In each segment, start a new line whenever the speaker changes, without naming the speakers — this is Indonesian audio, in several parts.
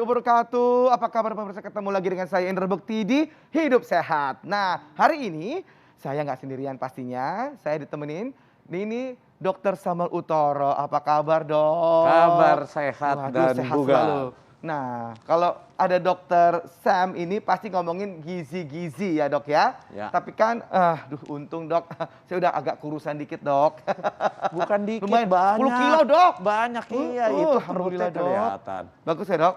wabarakatuh. Apa kabar pemirsa? Ketemu lagi dengan saya Indra Bekti di Hidup Sehat. Nah, hari ini saya nggak sendirian pastinya. Saya ditemenin ini Dokter Samuel Utoro. Apa kabar, Dok?
Kabar sehat
Waduh,
dan
sehat
bugar.
selalu. Nah, kalau ada Dokter Sam ini pasti ngomongin gizi-gizi ya, Dok ya.
Ya.
Tapi kan, untung Dok, saya udah agak kurusan dikit, Dok.
Bukan dikit,
Lumayan,
banyak.
10 kilo, Dok.
Banyak, iya. Itu
Alhamdulillah,
perutnya
Dok.
kelihatan.
Bagus ya, Dok.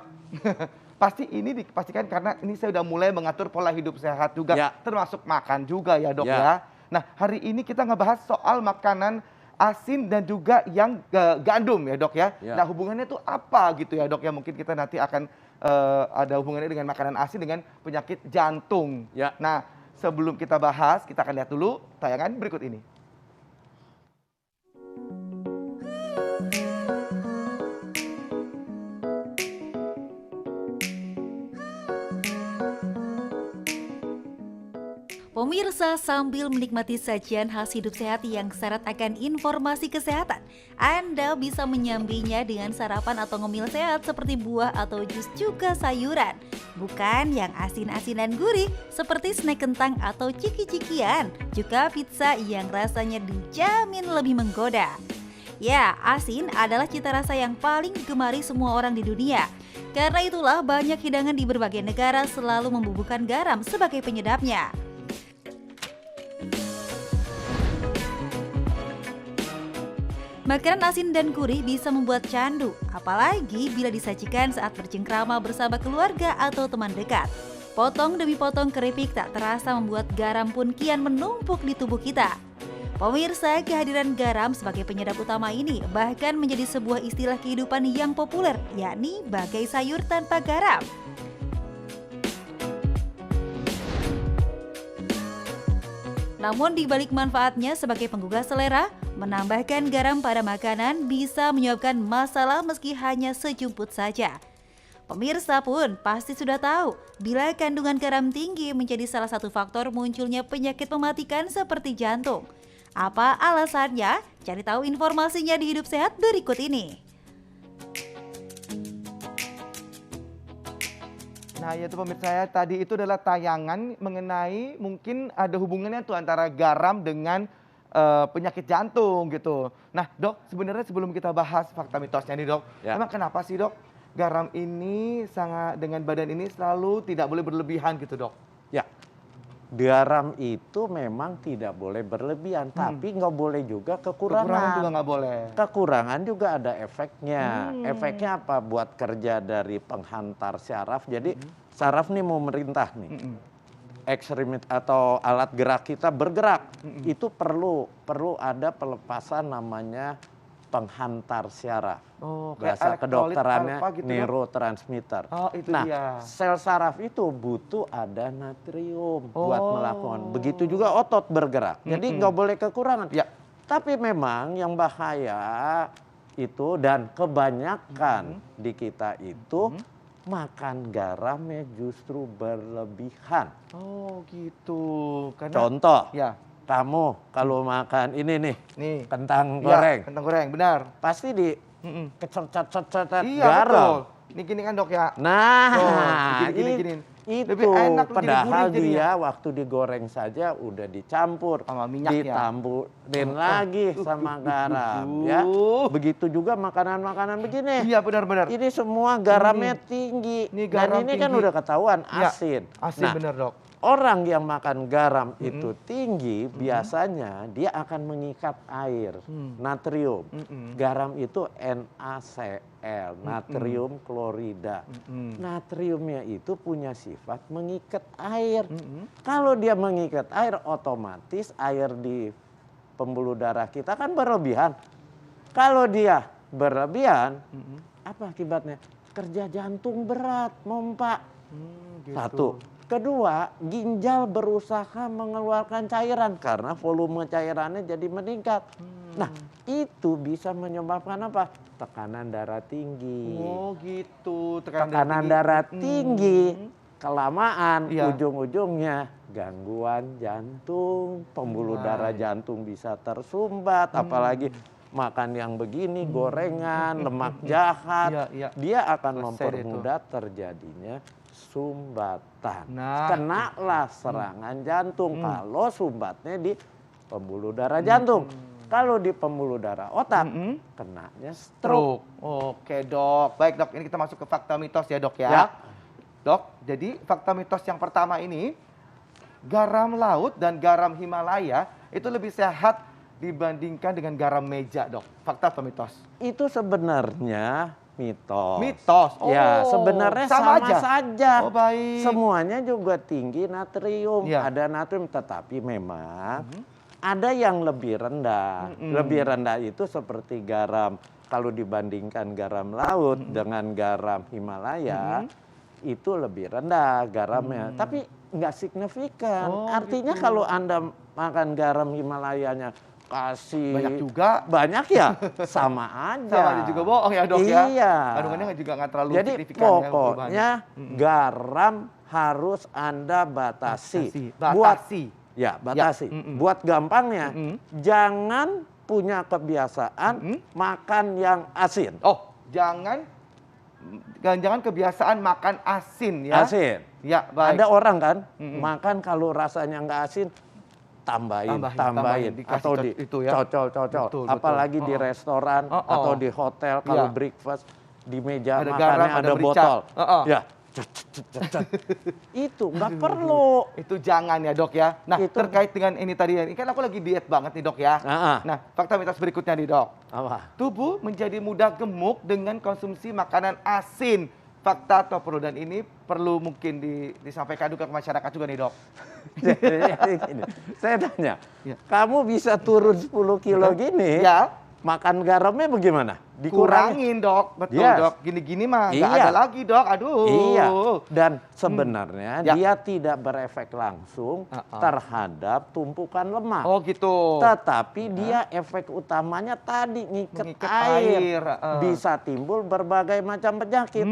Pasti ini dipastikan karena ini saya udah mulai mengatur pola hidup sehat juga,
Ya.
termasuk makan juga ya, Dok
Ya.
ya. Nah, hari ini kita ngebahas soal makanan asin dan juga yang gandum ya, Dok ya.
Ya.
Nah, hubungannya itu apa gitu ya, Dok ya? Mungkin kita nanti akan ada hubungannya dengan makanan asin dengan penyakit jantung.
Ya.
Nah, sebelum kita bahas, kita akan lihat dulu tayangan berikut ini.
Pemirsa, sambil menikmati sajian khas hidup sehat yang syarat akan informasi kesehatan, Anda bisa menyambinya dengan sarapan atau ngemil sehat seperti buah atau jus juga sayuran. Bukan yang asin-asin dan gurih seperti snack kentang atau ciki-cikian, juga pizza yang rasanya dijamin lebih menggoda. Ya, asin adalah cita rasa yang paling digemari semua orang di dunia. Karena itulah banyak hidangan di berbagai negara selalu membubuhkan garam sebagai penyedapnya. Makanan asin dan gurih bisa membuat candu, apalagi bila disajikan saat bercengkrama bersama keluarga atau teman dekat. Potong demi potong keripik tak terasa membuat garam pun kian menumpuk di tubuh kita. Pemirsa, kehadiran garam sebagai penyedap utama ini bahkan menjadi sebuah istilah kehidupan yang populer, yakni bagai sayur tanpa garam. Namun di balik manfaatnya sebagai penggugah selera, menambahkan garam pada makanan bisa menyebabkan masalah meski hanya sejumput saja. Pemirsa pun pasti sudah tahu bila kandungan garam tinggi menjadi salah satu faktor munculnya penyakit mematikan seperti jantung. Apa alasannya? Cari tahu informasinya di Hidup Sehat berikut ini.
Nah, yaitu pemirsa saya tadi itu adalah tayangan mengenai mungkin ada hubungannya tuh antara garam dengan penyakit jantung gitu. Nah, Dok, sebenarnya sebelum kita bahas fakta mitosnya nih, Dok,
Ya.
emang kenapa sih, Dok, garam ini sangat dengan badan ini selalu tidak boleh berlebihan gitu, Dok?
Ya, garam itu memang tidak boleh berlebihan, tapi nggak boleh juga
Kekurangan juga
kekurangan.
nggak boleh.
Kekurangan juga ada efeknya. Efeknya apa? Buat kerja dari penghantar syaraf. Jadi saraf nih mau merintah nih. Ekstremit atau alat gerak kita bergerak, itu perlu ada pelepasan namanya penghantar syaraf.
Oh, kayak
Bahasa
elektrolit
kedokterannya
apa gitu, Dok?
neurotransmitter.
Oh, itu
nah,
dia.
sel saraf itu butuh ada natrium buat
Oh.
melakukan. Begitu juga otot bergerak. Jadi nggak boleh kekurangan.
Ya.
Tapi memang yang bahaya itu dan kebanyakan di kita itu makan garamnya justru berlebihan.
Oh, gitu. Karena
Contoh,
ya,
kamu kalau makan ini nih,
nih.
kentang
Ya,
goreng,
kentang goreng, benar.
pasti di
Mm-mm.
kecet-cet
Iya,
garam.
betul. Ini gini kan, Dok ya.
Nah,
gini.
itu
Lebih enak, lebih
padahal
gurih jadinya.
dia waktu digoreng saja udah dicampur,
Sama minyak ya?
ditamburin lagi sama garam, ya. Begitu juga makanan-makanan begini.
Iya, benar-benar.
Ini semua garamnya tinggi.
Ini
Dan
garam
ini kan
tinggi.
udah ketahuan
Ya,
asin.
asin
Nah,
benar, Dok.
orang yang makan garam itu tinggi, biasanya dia akan mengikat air, natrium. Garam itu NaCl, natrium klorida. Natriumnya itu punya sifat mengikat air. Kalau dia mengikat air, otomatis air di pembuluh darah kita kan berlebihan. Kalau dia berlebihan, apa akibatnya? Kerja jantung berat, mompa.
Gitu.
Satu. Kedua, ginjal berusaha mengeluarkan cairan karena volume cairannya jadi meningkat. Nah, itu bisa menyebabkan apa? Tekanan darah tinggi.
Oh, gitu.
Tekanan darah tinggi, kelamaan,
Iya.
ujung-ujungnya gangguan jantung, pembuluh darah jantung bisa tersumbat, apalagi makan yang begini, gorengan, lemak jahat,
Iya.
dia akan
Selesai
mempermudah terjadinya sumbatan.
Nah,
Kenalah serangan jantung kalau sumbatnya di pembuluh darah jantung. Kalau di pembuluh darah otak, kenanya stroke.
Oke dok, baik dok, ini kita masuk ke fakta mitos ya dok ya.
Ya.
Dok, jadi fakta mitos yang pertama ini, garam laut dan garam Himalaya itu lebih sehat dibandingkan dengan garam meja dok. Fakta atau mitos?
Itu sebenarnya mitos.
Mitos.
Ya, sebenarnya sama saja.
Oh baik.
Semuanya juga tinggi natrium.
Ya.
Ada natrium, tetapi memang ada yang lebih rendah. Lebih rendah itu seperti garam. Kalau dibandingkan garam laut dengan garam Himalaya, itu lebih rendah garamnya. Tapi nggak signifikan.
Oh,
Artinya
gitu.
kalau Anda makan garam Himalayanya kasih
Banyak juga.
banyak ya, sama aja.
Sama aja juga bohong ya dok ya.
Iya.
Kandungannya juga nggak terlalu
Jadi
signifikan ya
pokoknya garam harus Anda batasi.
Batasi.
Batasi. Buat gampangnya, jangan punya kebiasaan makan yang asin.
Oh, jangan kebiasaan makan asin ya.
Asin.
Ya, baik.
Ada orang kan makan kalau rasanya nggak asin, tambahin,
dikasih
atau di
itu ya.
cocol.
Betul.
Apalagi di restoran atau di hotel kalau breakfast di meja
Ada
makannya
garam, ada
ada
merica.
botol.
Ya.
Itu nggak perlu.
Itu jangan ya dok ya. Nah
Itu-
terkait dengan ini tadi, ini kan aku lagi diet banget nih dok ya. Nah fakta mitos berikutnya nih dok.
Apa?
Tubuh menjadi mudah gemuk dengan konsumsi makanan asin. Fakta atau perlu? Dan ini perlu mungkin disampaikan juga ke masyarakat juga nih dok.
Jadi gini, saya tanya,
Ya.
kamu bisa turun 10 kilo gini,
Ya,
makan garamnya bagaimana? Dikurangin.
kurangin dok. Betul
Yes.
dok. Gini-gini mah nggak
Iya.
ada lagi dok. Aduh.
Iya, dan sebenarnya
Ya.
dia tidak berefek langsung terhadap tumpukan lemak.
Oh gitu.
Tetapi dia efek utamanya tadi ngiket
Mengikat
air.
air,
Bisa timbul berbagai macam penyakit.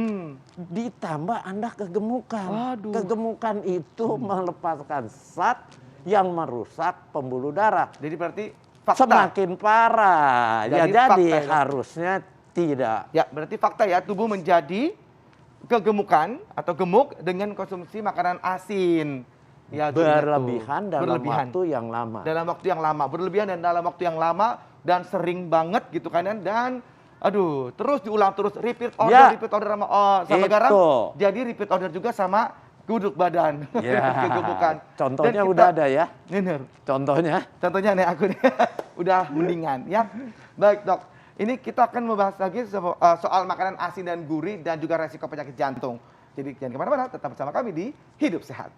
Ditambah Anda kegemukan.
Waduh.
Kegemukan itu melepaskan zat yang merusak pembuluh darah.
Jadi berarti fakta.
Semakin parah.
Jadi
Jadi
fakta ya, Dok?
harusnya tidak.
Ya, berarti fakta ya, tubuh menjadi kegemukan atau gemuk dengan konsumsi makanan asin. Ya, Dok,
Berlebihan
itu.
dalam waktu yang lama.
Dalam waktu yang lama, berlebihan dan dalam waktu yang lama dan sering banget gitu kan, dan aduh, terus diulang terus, repeat
Ya.
order sama
Itu.
garam. Jadi repeat order juga sama gudeg badan.
Ya,
Kegemukan.
contohnya
Dan kita-
udah ada ya.
Bener.
Contohnya
Nih aku nih udah mendingan ya. Baik dok, ini kita akan membahas lagi soal makanan asin dan gurih dan juga resiko penyakit jantung. Jadi jangan kemana-mana, tetap bersama kami di Hidup Sehat.